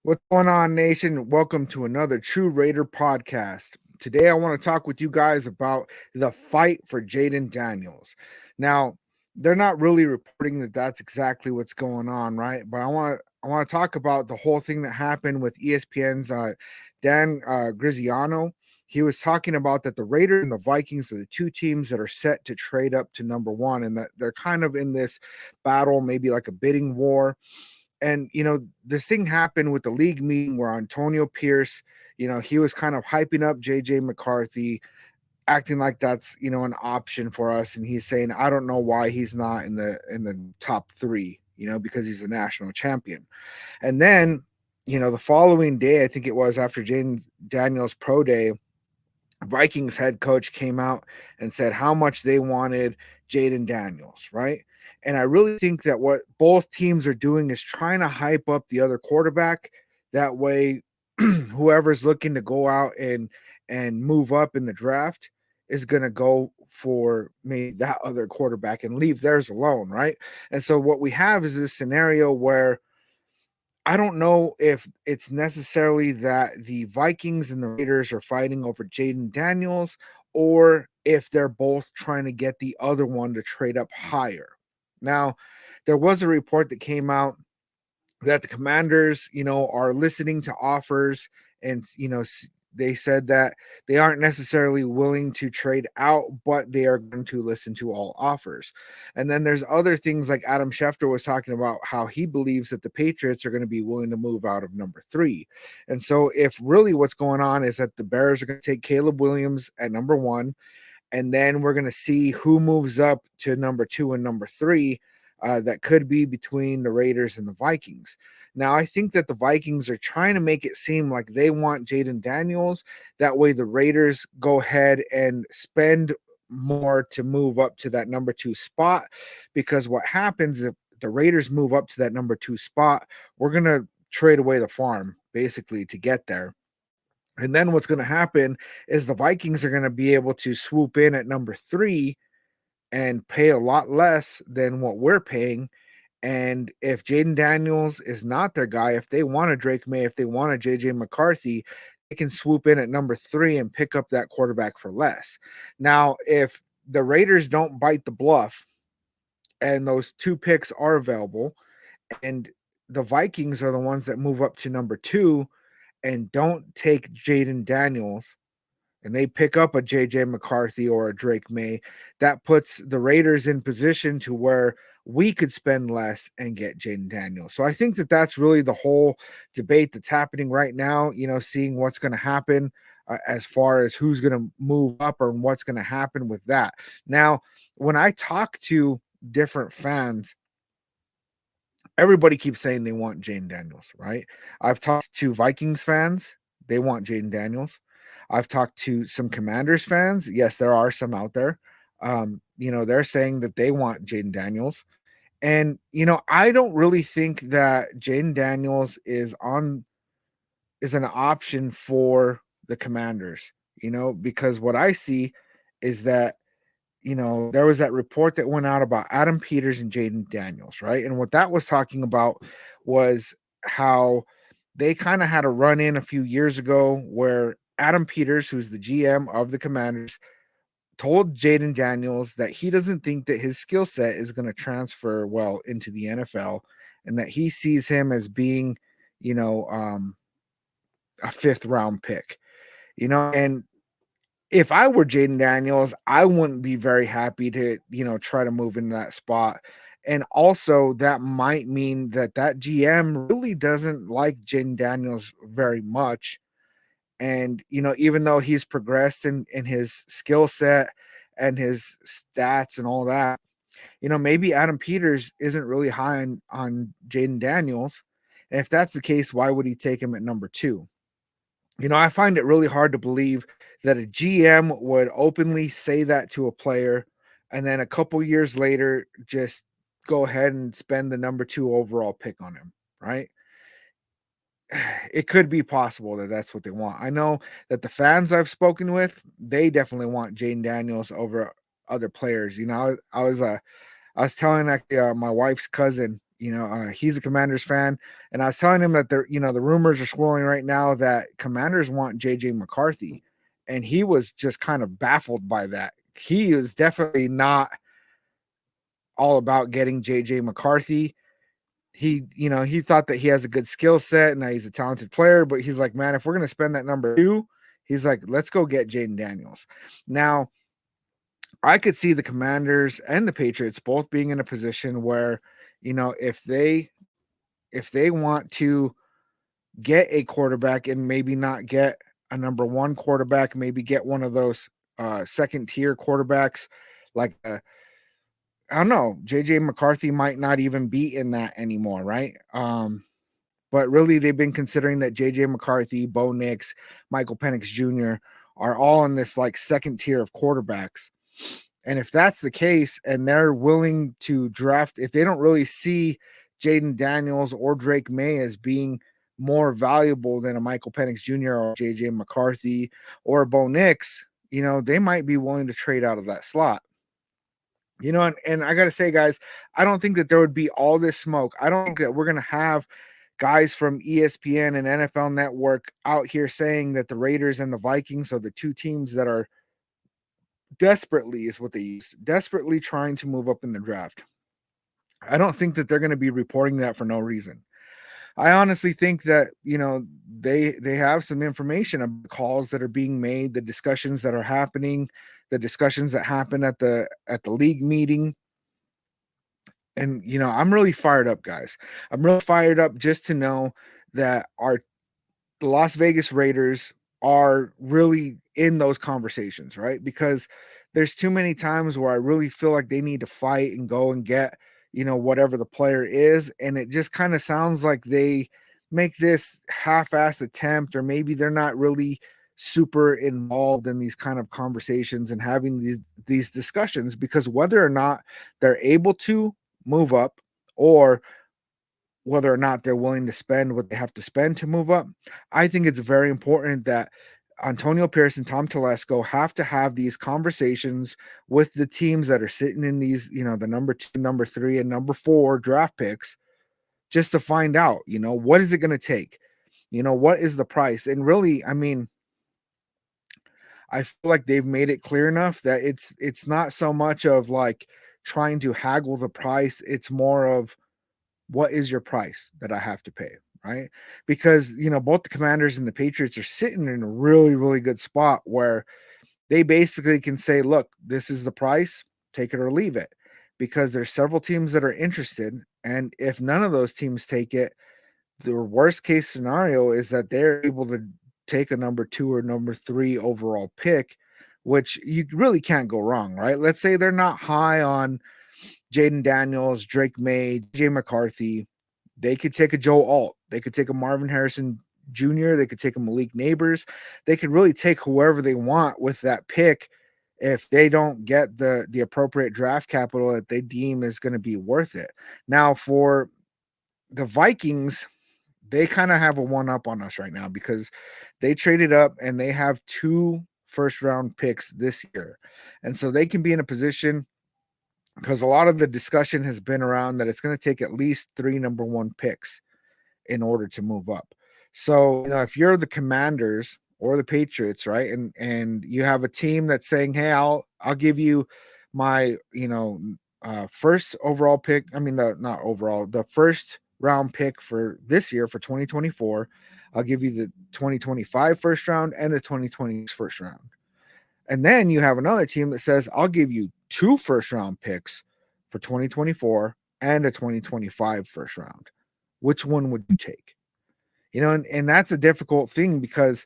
What's going on, nation? Welcome to another True Raider podcast. Today, I want to talk with you guys about the fight for Jayden Daniels. Now, they're not really reporting that that's exactly what's going on, right? But I want to talk about the whole thing that happened with ESPN's Dan Griziano. He was talking about that the Raiders and the Vikings are the two teams that are set to trade up to number one, and that they're kind of in this battle, maybe like a bidding war. And this thing happened with the league meeting where Antonio Pierce, he was kind of hyping up JJ McCarthy, acting like that's an option for us, and he's saying I don't know why he's not in the top three, because he's a national champion. And then the following day, I think it was after Jane Daniels pro day, Vikings head coach came out and said how much they wanted Jayden Daniels, right? And I really think that what both teams are doing is trying to hype up the other quarterback. That way, whoever's looking to go out and move up in the draft is going to go for maybe that other quarterback and leave theirs alone, right? And so what we have is this scenario where I don't know if it's necessarily that the Vikings and the Raiders are fighting over Jayden Daniels or if they're both trying to get the other one to trade up higher. Now, there was a report that came out that the Commanders, are listening to offers, and they said that they aren't necessarily willing to trade out, but they are going to listen to all offers. And then there's other things like Adam Schefter was talking about how he believes that the Patriots are going to be willing to move out of number 3. And so if really what's going on is that the Bears are going to take Caleb Williams at number 1, and then we're going to see who moves up to number 2 and number 3. That could be between the Raiders and the Vikings. Now, I think that the Vikings are trying to make it seem like they want Jayden Daniels. That way, the Raiders go ahead and spend more to move up to that number 2 spot. Because what happens if the Raiders move up to that number 2 spot, we're going to trade away the farm basically to get there. And then what's going to happen is the Vikings are going to be able to swoop in at number 3 and pay a lot less than what we're paying. And if Jayden Daniels is not their guy, if they want a Drake May, if they want a JJ McCarthy, they can swoop in at number 3 and pick up that quarterback for less. Now, if the Raiders don't bite the bluff and those 2 picks are available, and the Vikings are the ones that move up to number 2 and don't take Jayden Daniels, and they pick up a JJ McCarthy or a Drake May, that puts the Raiders in position to where we could spend less and get Jayden Daniels. So I think that that's really the whole debate that's happening right now, seeing what's going to happen as far as who's going to move up or what's going to happen with that. Now, when I talk to different fans, everybody keeps saying they want Jayden Daniels, right? I've talked to Vikings fans, they want Jayden Daniels. I've talked to some Commanders fans. Yes, there are some out there. They're saying that they want Jayden Daniels. And, I don't really think that Jayden Daniels is an option for the Commanders, because what I see is that there was that report that went out about Adam Peters and Jayden Daniels, right? And what that was talking about was how they kind of had a run in a few years ago where Adam Peters, who's the GM of the Commanders, told Jayden Daniels that he doesn't think that his skill set is going to transfer well into the NFL, and that he sees him as being, you know, um, a 5th round pick, and if I were Jayden Daniels, I wouldn't be very happy to, try to move into that spot. And also, that might mean that GM really doesn't like Jayden Daniels very much. And, even though he's progressed in his skill set and his stats and all that, maybe Adam Peters isn't really high on Jayden Daniels. And if that's the case, why would he take him at number 2? I find it really hard to believe that a GM would openly say that to a player and then a couple years later just go ahead and spend the number 2 overall pick on him, right? It could be possible that that's what they want. I know that the fans I've spoken with, they definitely want Jayden Daniels over other players. I was telling my wife's cousin, He's a Commanders fan, and I was telling him that the rumors are swirling right now that Commanders want JJ McCarthy, and he was just kind of baffled by that. He is definitely not all about getting JJ McCarthy. He thought that he has a good skill set and that he's a talented player, but he's like, man, if we're gonna spend that number 2, he's like, let's go get Jayden Daniels. Now, I could see the Commanders and the Patriots both being in a position where, if they want to get a quarterback and maybe not get a number 1 quarterback, maybe get one of those second tier quarterbacks like I don't know, JJ McCarthy might not even be in that anymore, right? But really they've been considering that JJ McCarthy, Bo Nix, Michael Penix Jr. are all in this like second tier of quarterbacks. And if that's the case, and they're willing to draft, if they don't really see Jayden Daniels or Drake May as being more valuable than a Michael Penix Jr. or JJ McCarthy or Bo Nix, they might be willing to trade out of that slot. And I got to say, guys, I don't think that there would be all this smoke. I don't think that we're going to have guys from ESPN and NFL Network out here saying that the Raiders and the Vikings are the two teams that are desperately, is what they use, desperately trying to move up in the draft. I don't think that they're going to be reporting that for no reason. I honestly think that they have some information about calls that are being made, the discussions that are happening, the discussions that happen at the league meeting. And I'm really fired up, guys. I'm really fired up just to know that the Las Vegas Raiders are really in those conversations, right? Because there's too many times where I really feel like they need to fight and go and get, whatever the player is. And it just kind of sounds like they make this half-ass attempt, or maybe they're not really super involved in these kind of conversations and having these discussions, because whether or not they're able to move up, or whether or not they're willing to spend what they have to spend to move up, I think it's very important that Antonio Pierce and Tom Telesco have to have these conversations with the teams that are sitting in these, the number 2, number 3, and number 4 draft picks, just to find out, what is it going to take? What is the price? And really, I mean, I feel like they've made it clear enough that it's not so much of like trying to haggle the price. It's more of, what is your price that I have to pay, right? Because both the Commanders and the Patriots are sitting in a really, really good spot where they basically can say, look, this is the price, take it or leave it. Because there's several teams that are interested, and if none of those teams take it, the worst case scenario is that they're able to take a number 2 or number 3 overall pick, which you really can't go wrong, right? Let's say they're not high on Jayden Daniels, Drake May, Jay McCarthy. They could take a Joe Alt. They could take a Marvin Harrison Jr. They could take a Malik Neighbors. They could really take whoever they want with that pick if they don't get the appropriate draft capital that they deem is going to be worth it. Now, for the Vikings, they kind of have a one up on us right now, because they traded up and they have 2 first round picks this year. And so they can be in a position, because a lot of the discussion has been around that it's going to take at least 3 number 1 picks in order to move up. So, if you're the Commanders or the Patriots, right, and you have a team that's saying, "Hey, I'll give you my, first overall pick. I mean, the first round pick for this year for 2024. I'll give you the 2025 first round and the 2020 first round." And then you have another team that says, I'll give you 2 first round picks for 2024 and a 2025 first round. Which one would you take? And that's a difficult thing, because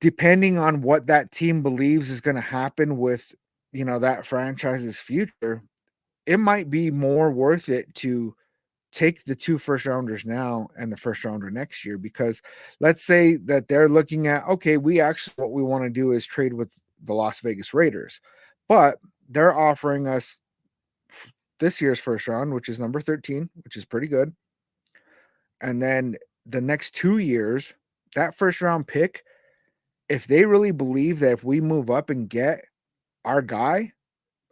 depending on what that team believes is going to happen with, that franchise's future, it might be more worth it to take the 2 first rounders now and the first rounder next year. Because let's say that they're looking at, okay, what we want to do is trade with the Las Vegas Raiders, but they're offering us this year's first round, which is number 13, which is pretty good. And then the next 2 years, that first round pick, if they really believe that if we move up and get our guy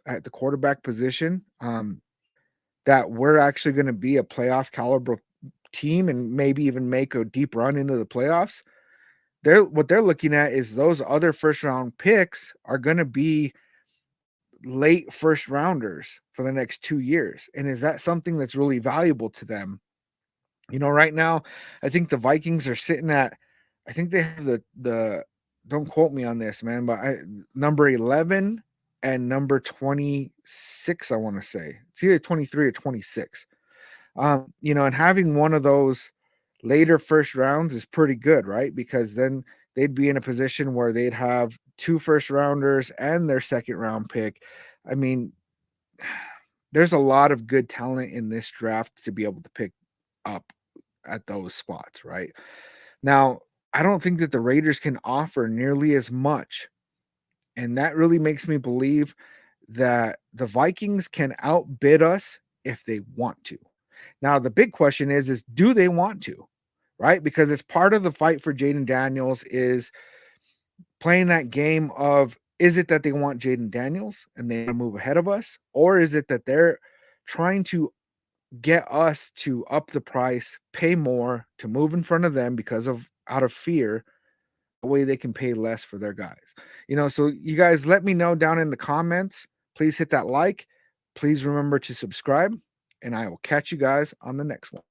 at the quarterback position, that we're actually going to be a playoff caliber team and maybe even make a deep run into the playoffs, they're looking at is those other first round picks are going to be late first rounders for the next 2 years. And is that something that's really valuable to them? Right now, I think the Vikings are sitting at, I think they have the don't quote me on this, man, but number 11 and number 26, I want to say. It's either 23 or 26. And having one of those later first rounds is pretty good, right? Because then they'd be in a position where they'd have 2 first rounders and their second round pick. I mean, there's a lot of good talent in this draft to be able to pick up at those spots, right? Now, I don't think that the Raiders can offer nearly as much. And that really makes me believe that the Vikings can outbid us if they want to. Now, the big question is do they want to? Right? Because it's part of the fight for Jayden Daniels is playing that game of, is it that they want Jayden Daniels and they want to move ahead of us? Or is it that they're trying to get us to up the price, pay more to move in front of them because of out of fear, the way they can pay less for their guys. So you guys let me know down in the comments. Please hit that like. Please remember to subscribe, and I will catch you guys on the next one.